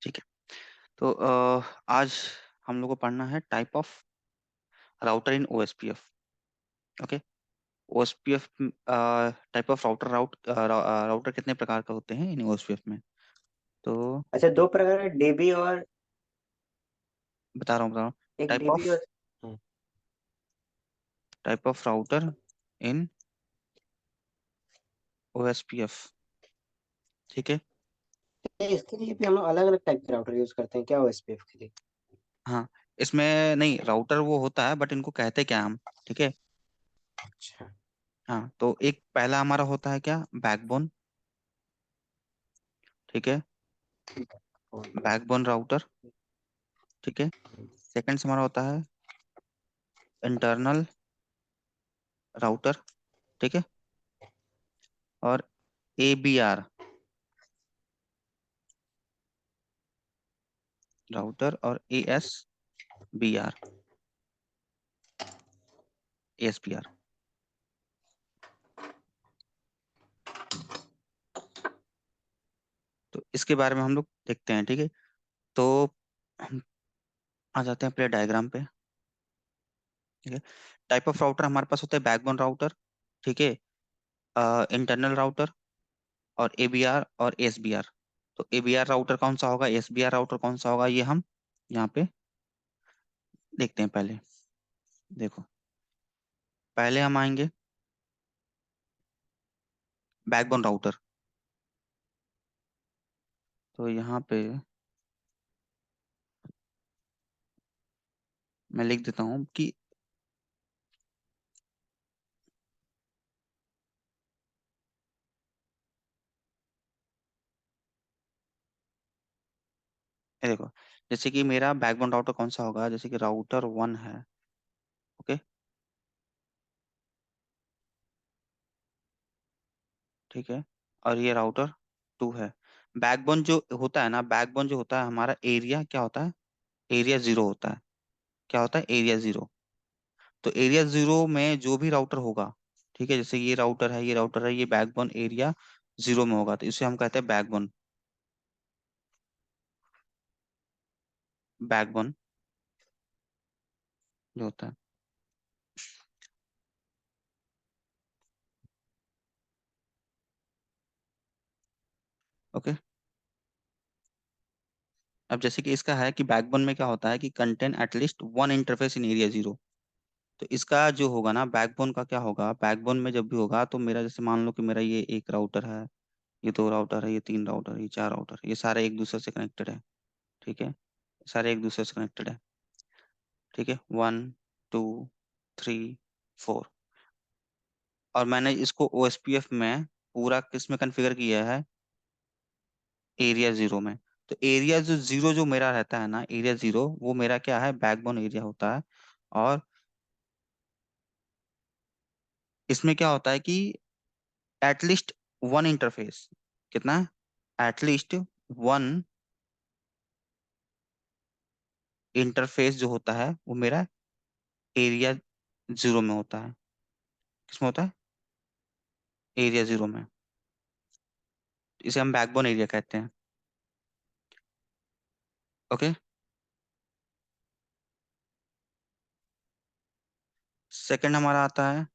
ठीक है। तो आज हम लोग को पढ़ना है type of router in OSPF. Okay. OSPF type of router कितने प्रकार का होते हैं इन ओएसपीएफ में? तो अच्छा, दो प्रकार है, डीबी और बता रहा हूँ एक टाइप डीबी ऑफ और हम्म, राउटर इन ओएसपीएफ। ठीक है। नहीं, इसके लिए भी हम लोग अलग अलग टाइप के राउटर यूज करते हैं क्या ओएसपीएफ के लिए? हाँ, इसमें नहीं, राउटर वो होता है बट इनको कहते क्या हम? ठीक है। अच्छा। हाँ, तो एक पहला हमारा होता है क्या, बैकबोन। ठीक है, ठीक है। और बैकबोन राउटर। ठीक है। सेकंड हमारा होता है इंटरनल राउटर। ठीक है। और ABR राउटर और ASBR। तो इसके बारे में हम लोग देखते हैं। ठीक है। तो हम आ जाते हैं पहले डायग्राम पे। ठीक है। टाइप ऑफ राउटर हमारे पास होता है बैकबोन राउटर। ठीक है। इंटरनल राउटर और ABR और SBR। तो ABR राउटर कौन सा होगा, SBR राउटर कौन सा होगा, ये हम यहाँ पे देखते हैं। पहले देखो, पहले हम आएंगे बैकबोन राउटर। तो यहाँ पे मैं लिख देता हूँ कि ये देखो, जैसे कि मेरा बैकबोन राउटर कौन सा होगा, जैसे कि राउटर 1 है। ओके। ठीक है। और ये राउटर 2 है। बैकबोन जो होता है ना, बैकबोन जो होता है हमारा एरिया क्या होता है, एरिया 0 होता है। क्या होता है, एरिया 0। तो एरिया 0 में जो भी राउटर होगा, ठीक है, जैसे ये राउटर है, ये राउटर है, ये बैकबोन एरिया 0 में होगा, तो इसे हम कहते हैं बैकबोन। बैकबोन जो होता है। ओके। अब जैसे कि इसका है कि बैकबोन में क्या होता है कि contain at least one interface in area 0। तो इसका जो होगा ना, बैकबोन का क्या होगा, बैकबोन में जब भी होगा तो मेरा, जैसे मान लो कि मेरा ये एक राउटर है, ये दो राउटर है, ये तीन राउटर है, ये चार राउटर है, ये सारे एक दूसरे से कनेक्टेड है। ठीक है। सारे एक दूसरे से कनेक्टेड है। ठीक है, 1 2 3 4। और मैंने इसको OSPF में पूरा किस में कॉन्फ़िगर किया है, एरिया 0 में। तो एरिया जो 0 जो मेरा रहता है ना, एरिया 0 वो मेरा क्या है, बैकबोन एरिया होता है। और इसमें क्या होता है कि एटलीस्ट वन इंटरफेस, कितना है, एटलीस्ट वन इंटरफेस जो होता है वो मेरा एरिया 0 में होता है। किसमें होता है, एरिया 0 में। इसे हम बैकबोन एरिया कहते हैं। ओके। सेकंड हमारा आता है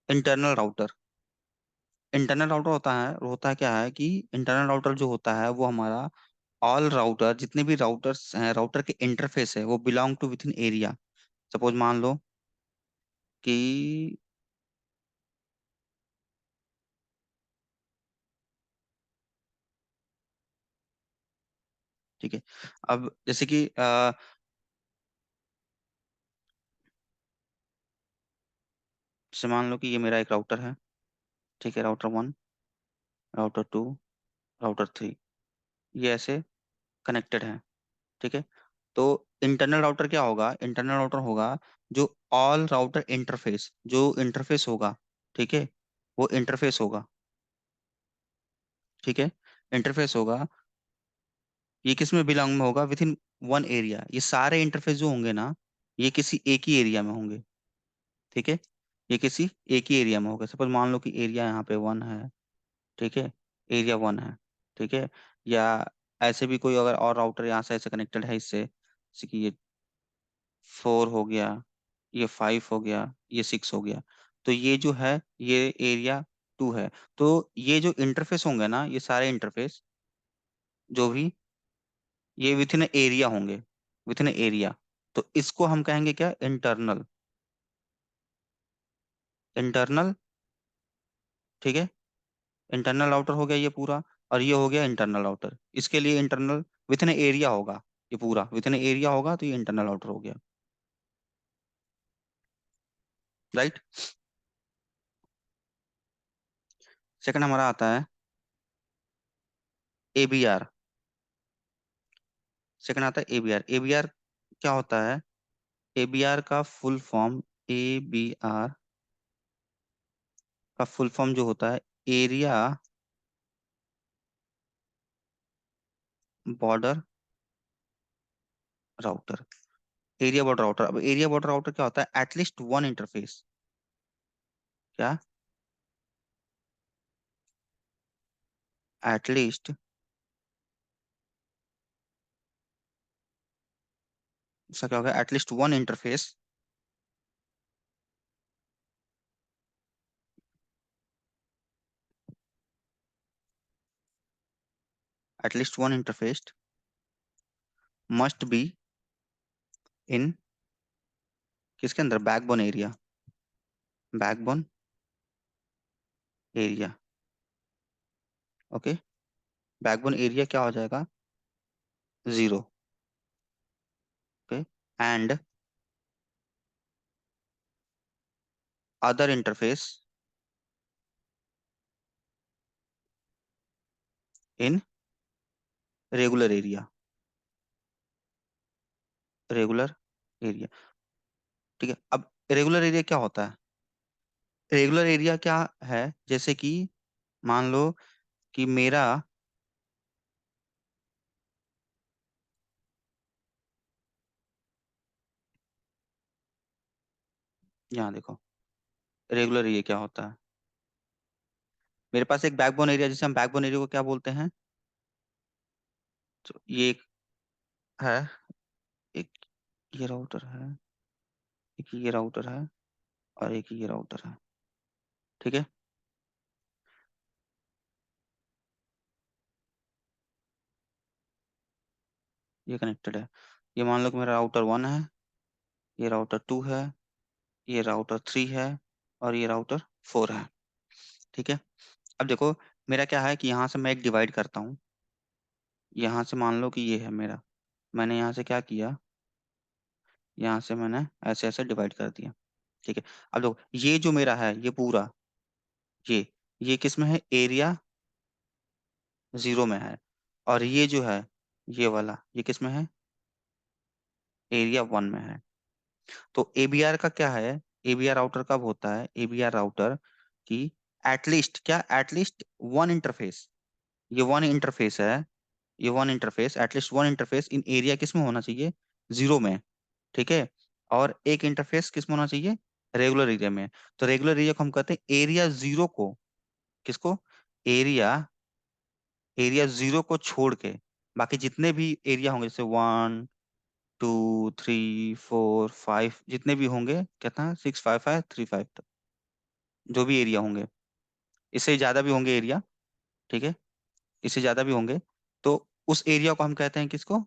इंटरनल राउटर। इंटरनल राउटर होता है क्या है कि इंटरनल राउटर जो होता है वो हमारा ऑल राउटर, जितने भी राउटर्स हैं, राउटर के इंटरफेस है, वो belong to within area. Suppose मान लो कि, ठीक है, अब जैसे कि जैसे मान लो कि ये मेरा एक राउटर है। ठीक है, राउटर 1, राउटर 2, राउटर 3, ये ऐसे कनेक्टेड है। ठीक है। तो इंटरनल राउटर क्या होगा, इंटरनल राउटर होगा जो ऑल राउटर इंटरफेस, जो इंटरफेस होगा, ठीक है, वो इंटरफेस होगा। ठीक है। इंटरफेस होगा, ये किस में बिलोंग में होगा, विथ इन वन एरिया। ये सारे इंटरफेस जो होंगे ना, ये किसी एक ही एरिया में होंगे। ठीक है। ये किसी एक ही एरिया में होगा। सपोज मान लो कि एरिया यहाँ पे 1 है। ठीक है। एरिया 1 है, ठीक है। या ऐसे भी कोई अगर और राउटर यहाँ से ऐसे कनेक्टेड है इससे, जैसे कि ये 4 हो गया, ये 5 हो गया, ये 6 हो गया, तो ये जो है ये एरिया 2 है। तो ये जो इंटरफेस होंगे ना, ये सारे इंटरफेस जो भी, ये विथ इन एरिया होंगे, विथ इन एरिया। तो इसको हम कहेंगे क्या, इंटरनल, इंटरनल, ठीक है। इंटरनल राउटर हो गया ये पूरा, और ये हो गया इंटरनल राउटर। इसके लिए इंटरनल विथ इन एरिया होगा, ये पूरा विथ इन एरिया होगा, तो ये इंटरनल राउटर हो गया, राइट। सेकंड हमारा आता है एबीआर। सेकंड आता है एबीआर। एबीआर क्या होता है, एबीआर का फुल फॉर्म, एबीआर का फुल फॉर्म जो होता है, area border router. Area border router, अब एरिया बॉर्डर राउटर क्या होता है, एटलीस्ट वन इंटरफेस, क्या, एटलीस्ट, इसका क्या होगा, at least one interface, at least one interface must be in, किसके अंदर, backbone area, backbone area, okay. Backbone area क्या हो जाएगा, 0, okay. And other interface in regular area, regular area, ठीक है। अब रेगुलर एरिया क्या होता है, रेगुलर एरिया क्या है, जैसे कि मान लो कि मेरा, यहाँ देखो, रेगुलर एरिया क्या होता है, मेरे पास एक बैकबोन एरिया, जिसे हम बैकबोन एरिया को क्या बोलते हैं, तो ये एक है, एक ये राउटर है, एक ये राउटर है, और एक ये राउटर है, ठीक है। ये कनेक्टेड है। ये मान लो कि मेरा राउटर 1 है, ये राउटर 2 है, ये राउटर 3 है, और ये राउटर 4 है, ठीक है। अब देखो, मेरा क्या है कि यहाँ से मैं एक डिवाइड करता हूँ, यहाँ से मान लो कि ये है मेरा, मैंने यहाँ से क्या किया, यहाँ से मैंने ऐसे ऐसे डिवाइड कर दिया, ठीक है। अब देखो, ये जो मेरा है ये पूरा, ये ये किस में है, एरिया 0 में है। और ये जो है, ये वाला, ये किस में है, एरिया 1 में है। तो एबीआर का क्या है, एबीआर राउटर कब होता है, एबीआर राउटर की एटलीस्ट क्या, एटलीस्ट वन इंटरफेस, ये वन इंटरफेस है, ये one interface, at least one interface in area किस में होना चाहिए, 0 में, ठीक है। और एक इंटरफेस किस में होना चाहिए, रेगुलर एरिया में। तो रेगुलर एरिया को हम कहते हैं एरिया 0 को, किसको, एरिया, एरिया 0 को छोड़ के बाकी जितने भी एरिया होंगे, जैसे 1 2 3 4 5, जितने भी होंगे, कितना, 6 5 5 3 5 तक, जो भी एरिया होंगे, इससे ज्यादा भी होंगे एरिया, ठीक है, इससे ज्यादा भी होंगे, तो उस एरिया को हम कहते हैं किसको,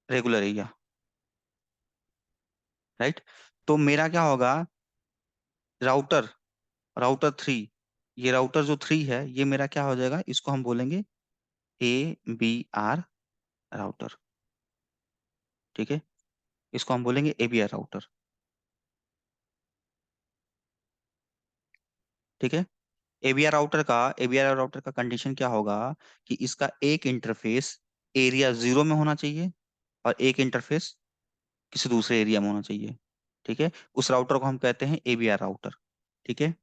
रेगुलर एरिया, राइट। तो मेरा क्या होगा, राउटर, राउटर 3, ये राउटर जो 3 है, ये मेरा क्या हो जाएगा, इसको हम बोलेंगे ABR राउटर, ठीक है। इसको हम बोलेंगे ABR राउटर, ठीक है। एबीआर राउटर का कंडीशन क्या होगा, कि इसका एक इंटरफेस एरिया 0 में होना चाहिए, और एक इंटरफेस किसी दूसरे एरिया में होना चाहिए, ठीक है। उस राउटर को हम कहते हैं एबीआर राउटर, ठीक है।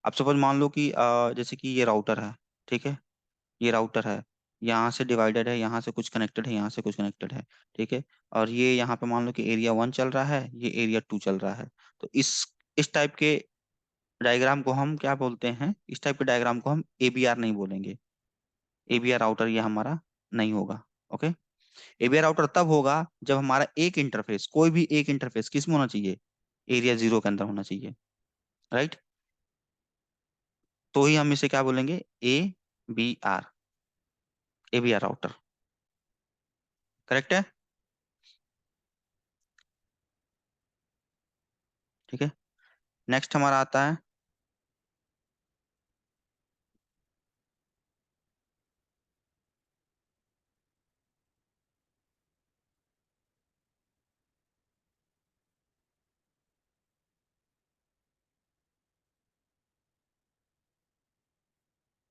अब सपोज मान लो कि जैसे कि ये राउटर है, ठीक है, ये राउटर है, यहाँ से डिवाइडेड है, यहाँ से कुछ कनेक्टेड है, यहाँ से कुछ कनेक्टेड है, ठीक है। और ये यहाँ पे मान लो कि एरिया 1 चल रहा है, ये एरिया 2 चल रहा है। तो इस टाइप के डायग्राम को हम क्या बोलते हैं, इस टाइप के डायग्राम को हम एबीआर नहीं बोलेंगे, एबीआर राउटर ये हमारा नहीं होगा। ओके। एबीआर राउटर तब होगा जब हमारा एक इंटरफेस, कोई भी एक इंटरफेस किस में होना चाहिए, एरिया 0 के अंदर होना चाहिए। राइट। तो ही हम इसे क्या बोलेंगे, A B R, ABR router. Correct है। ठीक है। नेक्स्ट हमारा आता है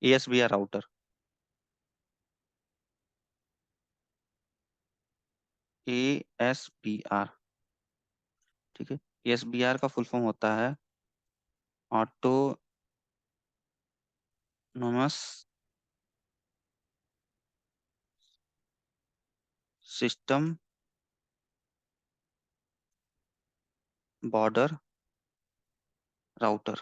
एएसबीआर राउटर। एएसबीआर। ठीक है। एएसबीआर का फुल फॉर्म होता है ऑटोनोमस सिस्टम बॉर्डर राउटर।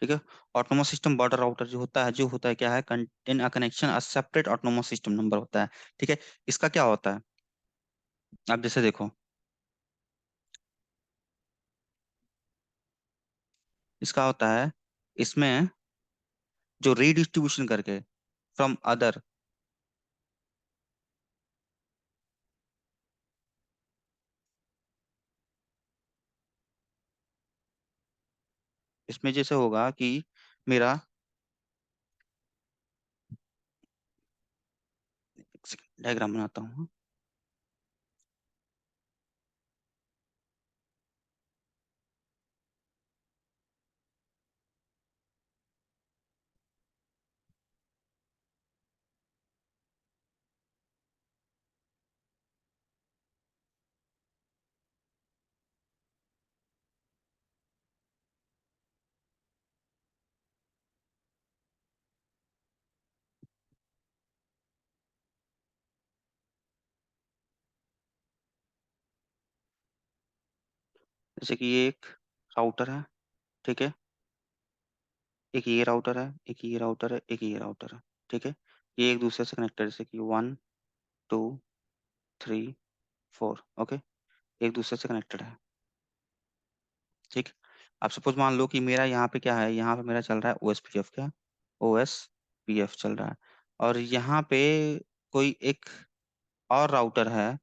ठीक है। ऑटोनोमस सिस्टम बॉर्डर राउटर जो होता है क्या है, in a connection a separate autonomous system number होता है। ठीक है। इसका क्या होता है, आप जैसे देखो, इसका होता है, इसमें जो रीडिस्ट्रीब्यूशन करके फ्रॉम अदर, इसमें जैसे होगा कि मेरा, डायग्राम बनाता हूँ। जैसे कि ये एक राउटर है। ठीक है। एक ये राउटर है, एक ये राउटर है, एक ये राउटर है। ठीक है। ये एक दूसरे से कनेक्टेड, जैसे कि 1 2 3 4। ओके। एक दूसरे से कनेक्टेड है। ठीक। अब सपोज मान लो कि मेरा यहाँ पे क्या है, यहाँ पे मेरा चल रहा है ओएसपीएफ, क्या, ओएसपीएफ चल रहा है। और यहाँ पे कोई एक और राउटर है।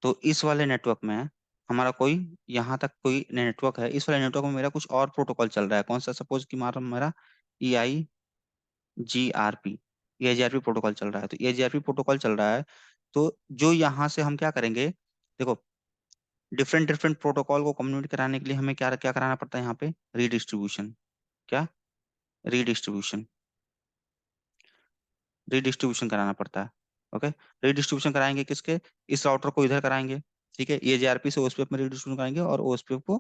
तो इस वाले नेटवर्क में हमारा कोई, यहाँ तक कोई नेटवर्क है, इस वाले नेटवर्क में मेरा कुछ और प्रोटोकॉल चल रहा है। कौन सा, सपोज कि मारा मेरा EIGRP, EIGRP प्रोटोकॉल चल रहा है। तो EIGRP प्रोटोकॉल चल रहा है। तो जो यहाँ से हम क्या करेंगे, देखो, डिफरेंट डिफरेंट प्रोटोकॉल को कम्युनिकेट कराने के लिए हमें क्या क्या कराना पड़ता है यहाँ पे, रीडिस्ट्रीब्यूशन। क्या, रीडिस्ट्रीब्यूशन, रीडिस्ट्रीब्यूशन कराना पड़ता है। ओके। रीडिस्ट्रीब्यूशन कराएंगे किसके, इस राउटर को इधर कराएंगे। ठीक है। EIGRP से OSPF में रीडिस्ट्रीब्यूशन कराएंगे, और OSPF को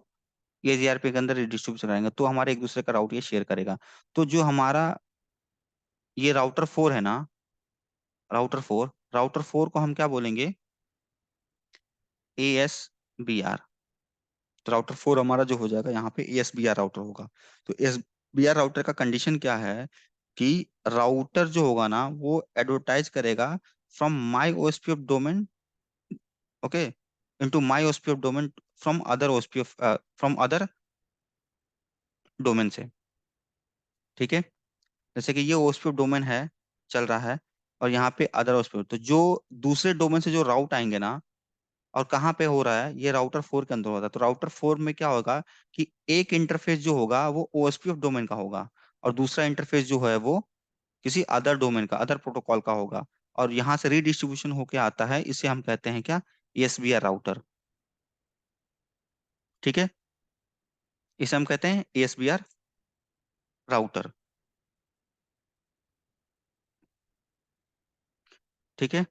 EIGRP के अंदर रीडिस्ट्रीब्यूशन कराएंगे, तो हमारे एक दूसरे का राउट ये शेयर करेगा। तो जो हमारा ये राउटर 4 है ना, राउटर फोर को हम क्या बोलेंगे, ASBR। तो राउटर 4 हमारा जो हो जाएगा यहाँ पे ASBR राउटर होगा। तो ASBR राउटर का कंडीशन क्या है, कि राउटर जो होगा ना वो एडवर्टाइज करेगा from my OSPF domain, okay, into my OSPF domain from other OSPF, from other domain से। ठीक है। जैसे कि ये OSPF डोमेन है, चल रहा है, और यहाँ पे अदर OSPF, तो जो दूसरे डोमेन से जो राउट आएंगे ना, और कहाँ पे हो रहा है, ये राउटर 4 के अंदर होता है। तो राउटर 4 में क्या होगा, कि एक इंटरफेस जो होगा वो OSPF डोमेन का होगा, और दूसरा इंटरफेस जो है वो किसी अदर डोमेन का, अदर प्रोटोकॉल का होगा। और यहाँ से रीडिस्ट्रीब्यूशन होके आता है, इसे हम कहते हैं क्या, ESBR राउटर। ठीक है। इसे हम कहते हैं ESBR राउटर। ठीक है।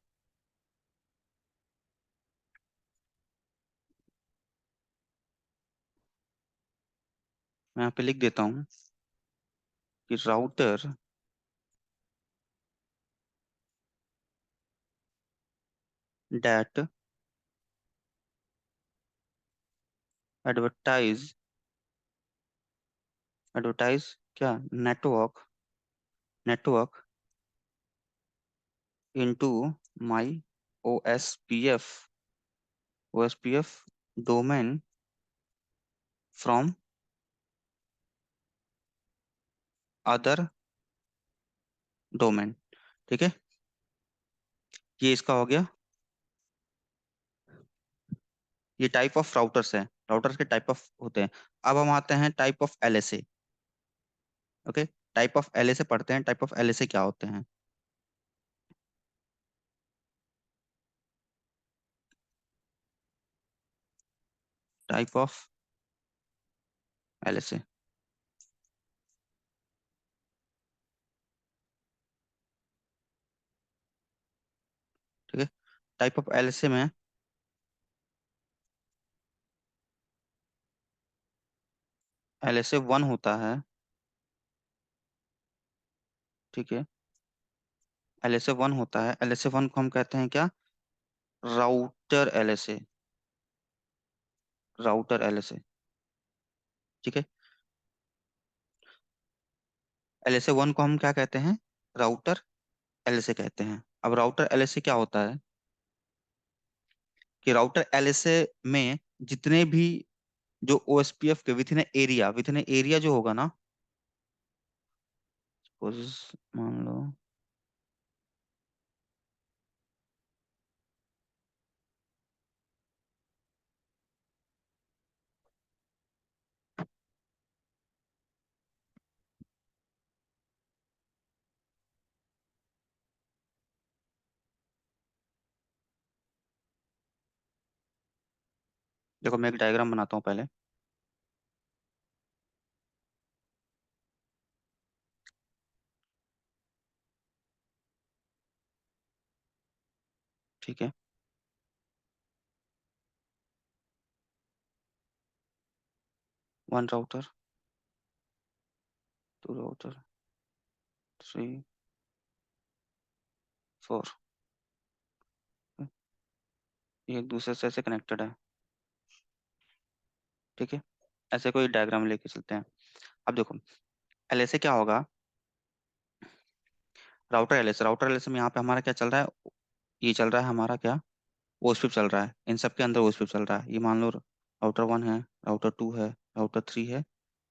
मैं यहाँ पे लिख देता हूँ कि राउटर डैट एडवर्टाइज, एडवर्टाइज क्या, network, network into my OSPF OSPF domain from other domain. ठीक है, ये इसका हो गया। ये टाइप ऑफ राउटर्स है, राउटर्स के टाइप ऑफ होते हैं। अब हम आते हैं type of LSA. Okay, type of LSA पढ़ते हैं, टाइप ऑफ एलएसए क्या होते हैं। Type of LSA. ठीक है, टाइप ऑफ एलएसए में एलएसए वन होता है। ठीक है, एलएसए वन होता है, एलएसए वन को हम कहते हैं क्या, राउटर एलएसए। Router LSA. ठीक है, एलएसए वन को हम क्या कहते हैं, राउटर एलएसए कहते हैं। अब राउटर एलएसए क्या होता है कि राउटर एलएसए में जितने भी जो ओएसपीएफ के विथिन एरिया जो होगा ना, सपोज मान लो, देखो मैं एक डायग्राम बनाता हूँ पहले। ठीक है, one router, two router, three, four, ये एक दूसरे से ऐसे कनेक्टेड है। ठीक है, ऐसे कोई डायग्राम लेके चलते हैं। अब देखो एलएसए क्या होगा, राउटर एलएसए में यहाँ पे हमारा क्या चल रहा है, ये चल रहा है हमारा क्या, ओस्फिप चल रहा है, इन सब के अंदर ओस्फिप चल रहा है। ये मान लो राउटर वन है, राउटर टू है, राउटर थ्री है,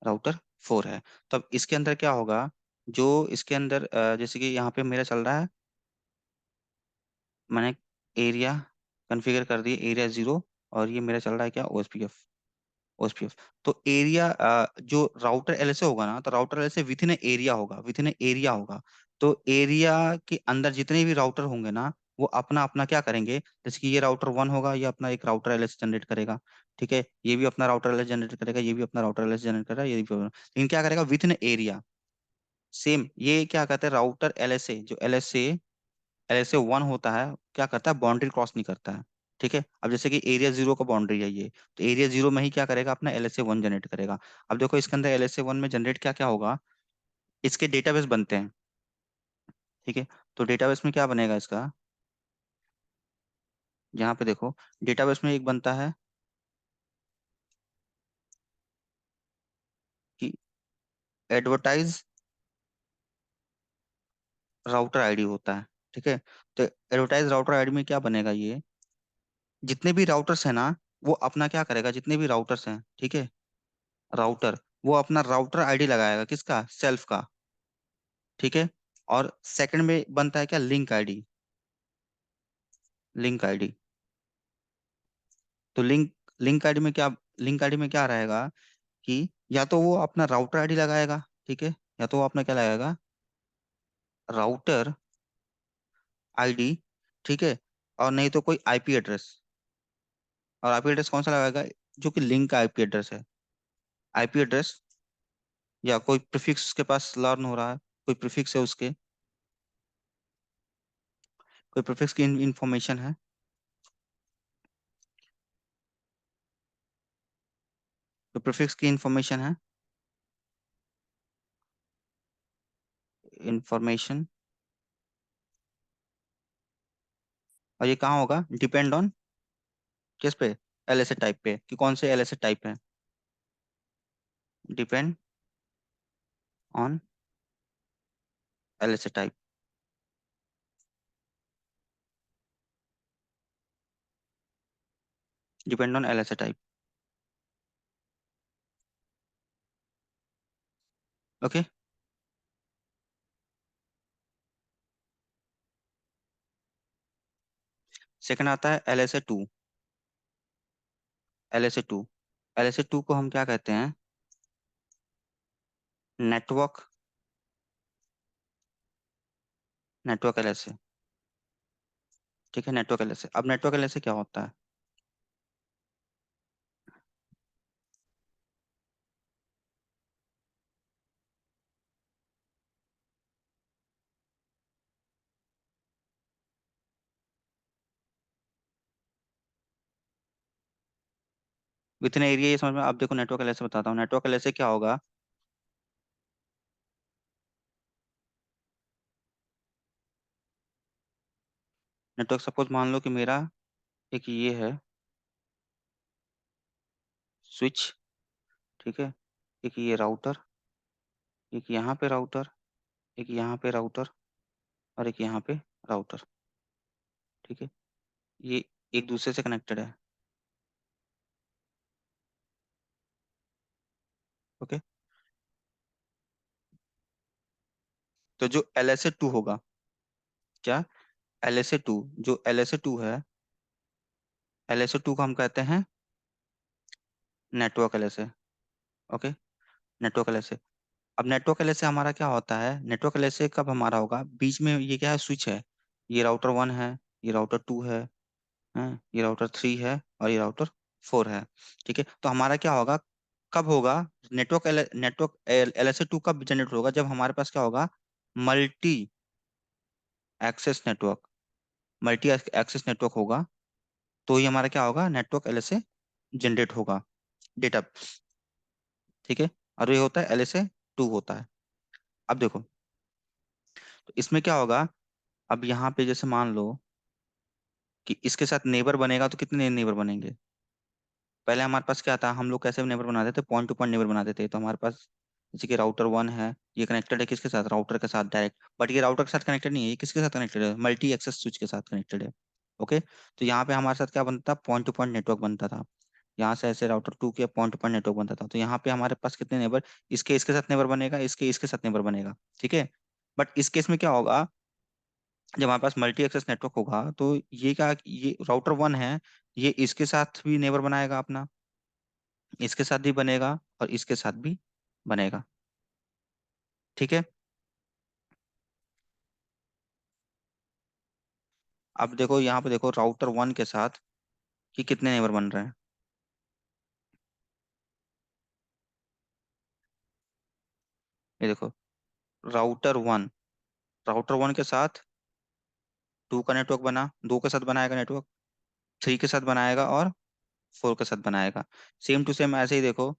राउटर फोर है। तो अब इसके अंदर क्या होगा, जो इसके अंदर जैसे कि यहाँ पे मेरा चल रहा है, मैंने एरिया कॉन्फ़िगर कर दिया एरिया जीरो, और ये मेरा चल रहा है क्या, ओएसपीएफ। ओएसपीएफ, तो एरिया जो राउटर एलएसए होगा ना, तो router LSA with in area होगा, विथ इन एरिया होगा। तो एरिया के अंदर जितने भी राउटर होंगे ना, वो अपना अपना क्या करेंगे, जैसे कि ये राउटर वन होगा, ये अपना एक राउटर एलएसए जनरेट करेगा। ठीक है, ये भी अपना राउटर एलएसए जनरेट करेगा, ये भी अपना राउटर एलएसए जनरेट करेगा, ये भी लेकिन क्या करेगा विथ इन एरिया। सेम ये क्या कहते हैं, राउटर एलएसए, जो एलएसए एलएसए वन होता है, क्या करता है, बाउंड्री क्रॉस नहीं करता है। ठीक है, अब जैसे कि एरिया जीरो का बाउंड्री है ये, तो एरिया जीरो में ही क्या करेगा, अपना एलएसए वन जनरेट करेगा। अब देखो इसके अंदर एलएसए वन में जनरेट क्या क्या होगा, इसके डेटाबेस बनते हैं। ठीक है, तो डेटाबेस में क्या बनेगा इसका, यहाँ पे देखो डेटाबेस में एक बनता है कि एडवर्टाइज राउटर आईडी होता है। ठीक है, तो एडवर्टाइज राउटर आईडी में क्या बनेगा, ये जितने भी राउटर्स हैं ना, वो अपना क्या करेगा, जितने भी राउटर्स हैं, ठीक है, राउटर, वो अपना राउटर आईडी लगाएगा, किसका, सेल्फ का। ठीक है, और सेकंड में बनता है क्या, लिंक आईडी। लिंक आईडी, तो लिंक आईडी में क्या, लिंक आईडी में क्या रहेगा कि या तो वो अपना राउटर आईडी लगाएगा, ठीक है, या तो वो अपना क्या लगाएगा, राउटर आईडी। ठीक है, और नहीं तो कोई आईपी एड्रेस, और आईपी एड्रेस कौन सा लगाएगा, जो कि लिंक का आईपी एड्रेस है। आईपी एड्रेस, या कोई प्रीफिक्स उसके पास लर्न हो रहा है, कोई प्रीफिक्स है उसके, कोई प्रीफिक्स की इंफॉर्मेशन है, कोई प्रीफिक्स की इंफॉर्मेशन है, इंफॉर्मेशन। और ये कहाँ होगा, डिपेंड ऑन किस पे, एलएसए टाइप पे, कि कौन से एलएसए टाइप है, depend on LSA type. Depend on LSA type. Okay. Second आता है LSA 2। LSA 2, LSA 2 को हम क्या कहते हैं? Network, network LSA। ठीक है, नेटवर्क LSA। अब नेटवर्क LSA क्या होता है? विथिन एरिया, ये समझ में? अब देखो नेटवर्क LSA बताता हूँ। नेटवर्क LSA क्या होगा? नेटवर्क सपोज मान लो कि मेरा एक ये है स्विच, ठीक है, एक ये राउटर, एक यहाँ पे राउटर, एक यहाँ पे राउटर, और एक यहाँ पे राउटर। ठीक है, ये एक दूसरे से कनेक्टेड है। ओके। तो जो LSA 2 होगा, क्या? LSA 2, जो LSA 2 है, LSA 2 को हम कहते हैं network LSA। Okay, network LSA। अब नेटवर्क LSA हमारा क्या होता है? नेटवर्क LSA कब हमारा होगा? बीच में ये क्या है? स्विच है। ये राउटर 1 है, ये राउटर 2 है, ये राउटर 3 है, और ये राउटर 4 है। ठीक है, तो हमारा क्या होगा? कब होगा? नेटवर्क LSA 2 कब जनरेट होगा? जब हमारे पास क्या होगा? Multi access network. Multi access network होगा, तो ही हमारा क्या होगा? नेटवर्क LSA जनरेट होगा, डेटा। ठीक है, और ये होता है LSA 2 होता है। अब देखो, तो इसमें क्या होगा? अब यहाँ पे जैसे मान लो कि इसके साथ नेबर बनेगा, तो कितने नेबर बनेंगे? पहले हमारे पास क्या था? हम लोग कैसे नेबर बनाते थे? पॉइंट टू पॉइंट नेबर बनाते थे। तो हमारे पास जैसे कि राउटर 1 है, ये कनेक्टेड है किसके साथ? राउटर के साथ डायरेक्ट। बट ये राउटर के साथ कनेक्टेड नहीं है, ये किसके साथ कनेक्टेड है? मल्टी एक्सेस स्विच के साथ कनेक्टेड है। ओके, तो यहाँ पे हमारे साथ क्या बनता था? पॉइंट टू पॉइंट नेटवर्क बनता था। यहाँ से ऐसे राउटर 2 के पॉइंट टू पॉइंट नेटवर्क बनता था। तो यहाँ पे हमारे पास कितने नेबर? इसके इसके साथ नेबर बनेगा, इसके इसके साथ नेबर बनेगा। ठीक है, बट इस केस में क्या होगा? जब हमारे पास मल्टी एक्सेस नेटवर्क होगा, तो ये क्या, ये राउटर 1 है, ये इसके साथ भी नेबर बनाएगा अपना, इसके साथ भी बनेगा, और इसके साथ भी बनेगा। ठीक है, अब देखो यहाँ पे, देखो राउटर 1 के साथ कि कितने नेबर बन रहे हैं। ये देखो, राउटर 1, राउटर 1 के साथ 2 का नेटवर्क बना, 2 के साथ बनाएगा नेटवर्क, 3 के साथ बनाएगा, और 4 के साथ बनाएगा। सेम टू सेम ऐसे ही देखो,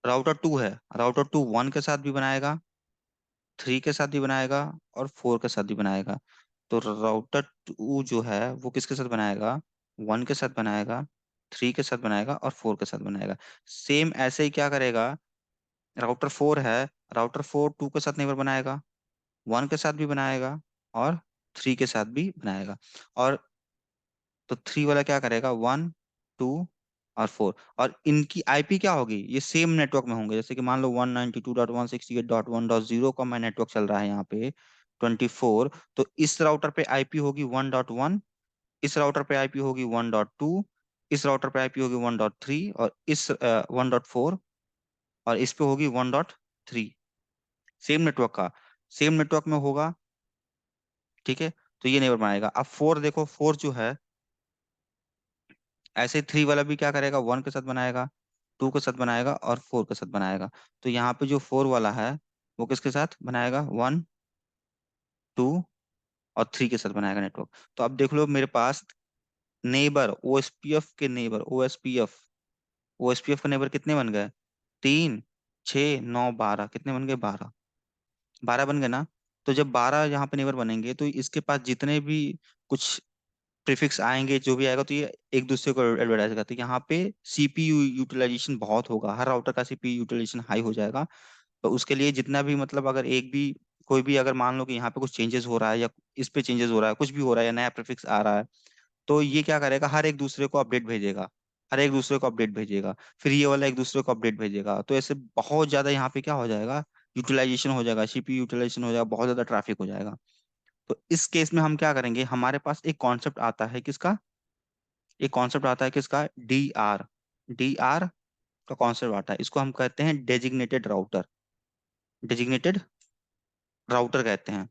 राउटर 2 है, राउटर 2 1 के साथ भी बनाएगा, 3 के साथ भी बनाएगा, और 4 के साथ भी बनाएगा। तो राउटर 2 जो है वो किसके साथ बनाएगा? 1 के साथ बनाएगा, 3 के साथ बनाएगा, और 4 के साथ बनाएगा। सेम ऐसे ही क्या करेगा? राउटर 4 है, राउटर 4 2 के साथ नेबर बनाएगा, 1 के साथ भी बनाएगा, और 3 के साथ भी बनाएगा। और तो 3 वाला क्या करेगा? 1, 2 और 4। और इनकी आईपी क्या होगी? ये सेम नेटवर्क में होंगे। जैसे कि मान लो 192.168.1.0 का मैं नेटवर्क चल रहा है यहाँ पे 24। तो इस राउटर पे आईपी होगी 1.1, इस राउटर पे आईपी होगी 1.2, इस राउटर पे आईपी होगी 1.3, और इस 1.4, और इस पे होगी 1.3। सेम नेटवर्क का, सेम नेटवर्क में होगा। ठीक है, तो ये नेबर बनाएगा। अब 4 देखो, 4 जो है, ऐसे 3 वाला भी क्या करेगा? 1 के साथ बनाएगा, 2 के साथ बनाएगा, और 4 के साथ बनाएगा। तो यहाँ पे जो 4 वाला है वो किसके साथ बनाएगा? 1, 2 और 3 के साथ बनाएगा नेटवर्क। तो अब देख लो मेरे पास नेबर, ओएसपीएफ के नेबर, ओएसपीएफ के नेबर कितने बन गए? 3, 6, 9, 12। कितने बन गए? 12। 12 बन गए ना? तो जब 12 यहाँ पे नेबर बनेंगे, तो इसके पास जितने भी कुछ प्रीफिक्स आएंगे, जो भी आएगा, तो ये एक दूसरे को एडवर्टाइज करते हैं। यहाँ पे सीपीयू यूटिलाइजेशन बहुत होगा, हर राउटर का सीपीयू यूटिलाइजेशन हाई हो जाएगा। तो उसके लिए जितना भी, मतलब अगर एक भी, कोई भी अगर मान लो कि यहाँ पे कुछ चेंजेस हो रहा है, या इस पे चेंजेस हो रहा है, कुछ भी हो रहा है, या नया प्रीफिक्स आ रहा है, तो ये क्या करेगा, हर एक दूसरे को अपडेट भेजेगा, हर एक दूसरे को अपडेट भेजेगा, फिर ये वाला एक दूसरे को अपडेट भेजेगा। तो ऐसे बहुत ज्यादा यहाँ पे क्या हो जाएगा, यूटिलाइजेशन हो जाएगा, सीपीयू यूटिलाइजेशन हो जाएगा, बहुत ज्यादा ट्रैफिक हो जाएगा। तो इस केस में हम क्या करेंगे, हमारे पास एक कॉन्सेप्ट आता है किसका, एक कॉन्सेप्ट आता है किसका, डी आर, डी आर का कॉन्सेप्ट आता है, इसको हम कहते हैं डेजिग्नेटेड राउटर, डेजिग्नेटेड राउटर कहते हैं।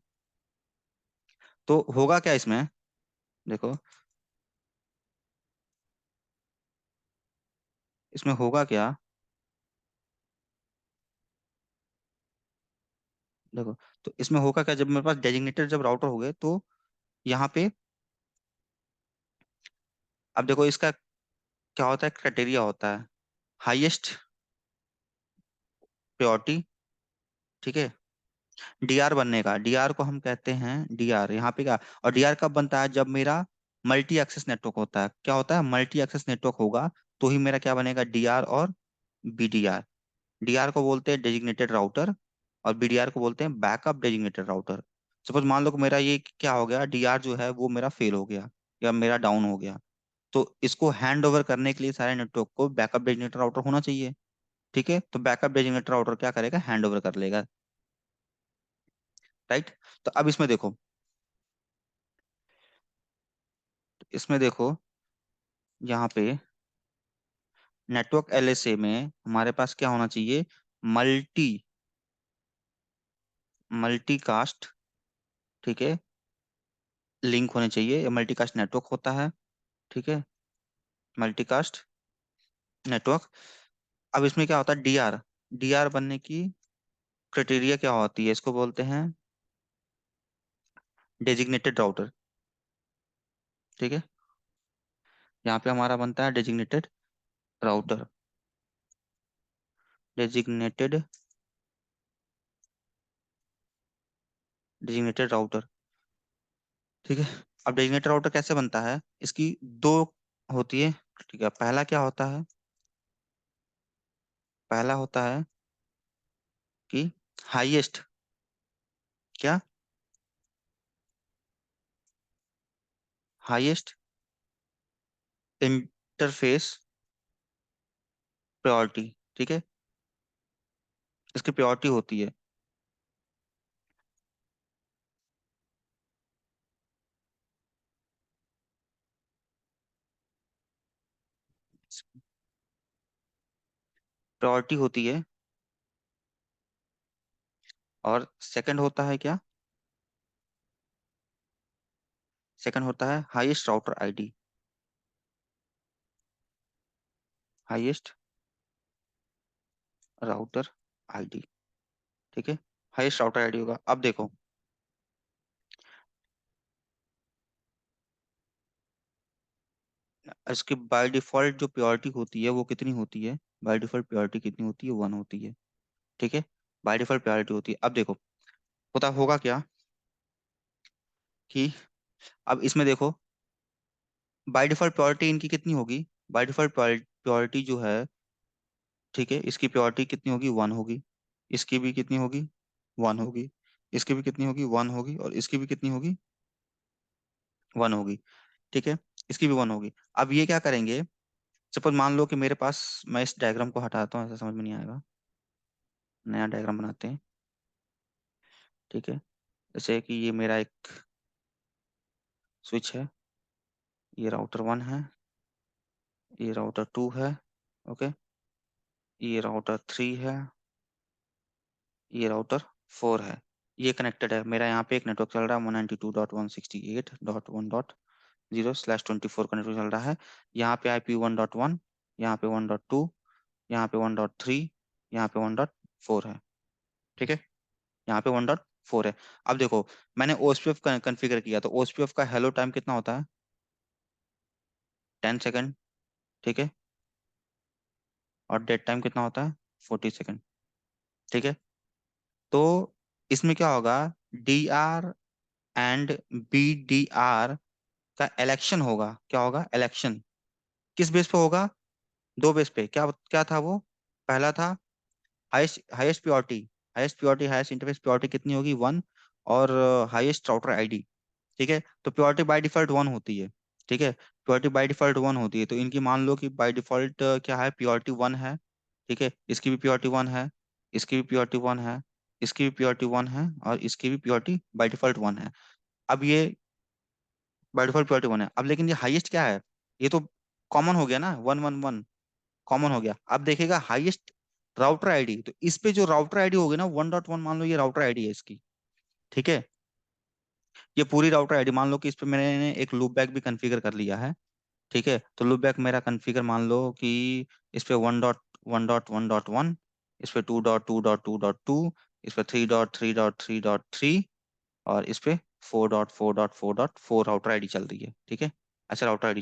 तो होगा क्या इसमें, देखो इसमें होगा क्या, देखो, तो इसमें होगा क्या, जब मेरे पास डेजिग्नेटेड जब राउटर हो गए, तो यहाँ पे अब देखो इसका क्या होता है, क्राइटेरिया होता है हाईएस्ट प्रायोरिटी, ठीक है। डीआर बनने का, डीआर को हम कहते हैं डीआर, यहाँ पे क्या, और डीआर कब बनता है, जब मेरा मल्टी एक्सेस नेटवर्क होता है, क्या होता है, मल्टी एक्सेस नेटवर्क होगा, तो ही मेरा क्या बनेगा, डीआर और बीडीआर। डीआर को बोलते हैं डेजिग्नेटेड राउटर, और बीडीआर को बोलते हैं बैकअप डेजिग्नेटेड राउटर। सपोज मान लो कि मेरा ये क्या हो गया, डीआर जो है वो मेरा फेल हो गया या मेरा डाउन हो गया, तो इसको हैंड ओवर करने के लिए सारे नेटवर्क को बैकअप डेजिग्नेटेड राउटर होना चाहिए, ठीक है। तो बैकअप डेजिग्नेटेड राउटर क्या करेगा, हैंड ओवर कर लेगा, राइट। तो अब इसमें देखो, इसमें देखो यहाँ पे नेटवर्क एलएसए में हमारे पास क्या होना चाहिए, मल्टी मल्टी कास्ट, ठीक है, लिंक होने चाहिए, मल्टी कास्ट नेटवर्क होता है, ठीक है, मल्टी कास्ट नेटवर्क। अब इसमें क्या होता है, डीआर, डीआर बनने की क्राइटेरिया क्या होती है, इसको बोलते हैं डेजिग्नेटेड राउटर, ठीक है। यहाँ पे हमारा बनता है designated router, designated designated router, ठीक है। अब डेजिग्नेटेड राउटर कैसे बनता है, इसकी दो होती है, ठीक है। पहला क्या होता है, पहला होता है कि हाईएस्ट, क्या, हाईएस्ट इंटरफेस प्रायोरिटी, ठीक है, इसकी प्रायोरिटी होती है, प्रायोरिटी होती है। और सेकंड होता है क्या, सेकंड होता है highest router ID, highest router ID, ठीक है, हाईएस्ट राउटर आईडी होगा। अब देखो, इसकी बाय डिफॉल्ट जो प्योरिटी होती है वो कितनी होती है, बाय डिफॉल्ट प्योरिटी कितनी होती है, 1 होती है, ठीक है, बाय डिफॉल्ट प्योरिटी होती है। अब देखो पता होगा क्या कि, अब इसमें देखो बाय डिफॉल्ट प्योरिटी इनकी कितनी होगी, बाय डिफॉल्ट प्योरिटी जो है, ठीक है, इसकी प्योरिटी कितनी होगी, 1 होगी, इसकी भी कितनी होगी, 1 होगी, इसकी भी कितनी होगी, 1 होगी, और इसकी भी कितनी होगी, 1 होगी, ठीक है, इसकी भी 1 होगी। अब ये क्या करेंगे, सपोज मान लो कि मेरे पास, मैं इस डायग्राम को हटाता हूँ, ऐसा समझ में नहीं आएगा, नया डायग्राम बनाते हैं, ठीक है। जैसे कि ये मेरा एक स्विच है, ये राउटर 1 है, ये राउटर 2 है, ओके, ये राउटर 3 है, ये राउटर 4 है, ये कनेक्टेड है, मेरा यहाँ पे एक नेटवर्क चल रहा है 192.168.1.0/24 का नेटवर्क चल रहा है। यहाँ पे IP 1.1, यहाँ पे 1.2, यहाँ पे 1.3, यहाँ पे 1.4 है, ठीक है, यहाँ पे 1.4 है। अब देखो मैंने OSPF का कॉन्फ़िगर किया, तो OSPF का हेलो टाइम कितना होता है, 10 सेकेंड, ठीक है, और डेड टाइम कितना होता है, 40 सेकेंड, ठीक है। तो इसमें क्या होगा, DR एंड BDR का इलेक्शन होगा, क्या होगा, इलेक्शन किस बेस पे होगा, दो बेस पे, क्या क्या था वो, पहला था highest highest purity, highest purity, highest interface purity कितनी होगी, 1, और हाईएस्ट राउटर आईडी, ठीक है। तो प्योरिटी बाय डिफॉल्ट 1 होती है, ठीक है। प्योरिटी बाय डिफॉल्ट 1 होती है, तो इनकी मान लो कि बाय डिफॉल्ट क्या है, प्योरिटी 1 है। ठीक है, इसकी भी प्योरिटी 1 है, इसकी भी प्योरिटी 1 है, इसकी भी प्योरिटी 1 है, और इसकी भी प्योरिटी बाय डिफॉल्ट 1 है। अब ये बाय डिफॉल्ट प्योरिटी 1 है, अब लेकिन ये हाईएस्ट क्या है, ये तो कॉमन हो गया ना, 111 कॉमन हो गया। अब देखेगा हाईएस्ट राउटर आईडी, तो इस पे जो राउटर आईडी होगी ना 1.1, मान लो ये राउटर आईडी है इसकी। ठीक है, ये पूरी राउटर आईडी मान लो कि इस पे मैंने एक लूप बैक भी कॉन्फ़िगर कर लिया है। ठीक है, तो लूप बैक मेरा कॉन्फ़िगर मान लो कि इस पे 1.1.1.1, इस पे 2.2.2.2, इस पे 3.3.3.3, और इस पे 4.4.4.4 राउटर आईडी चल रही है। ठीक है, अच्छा राउटर आईडी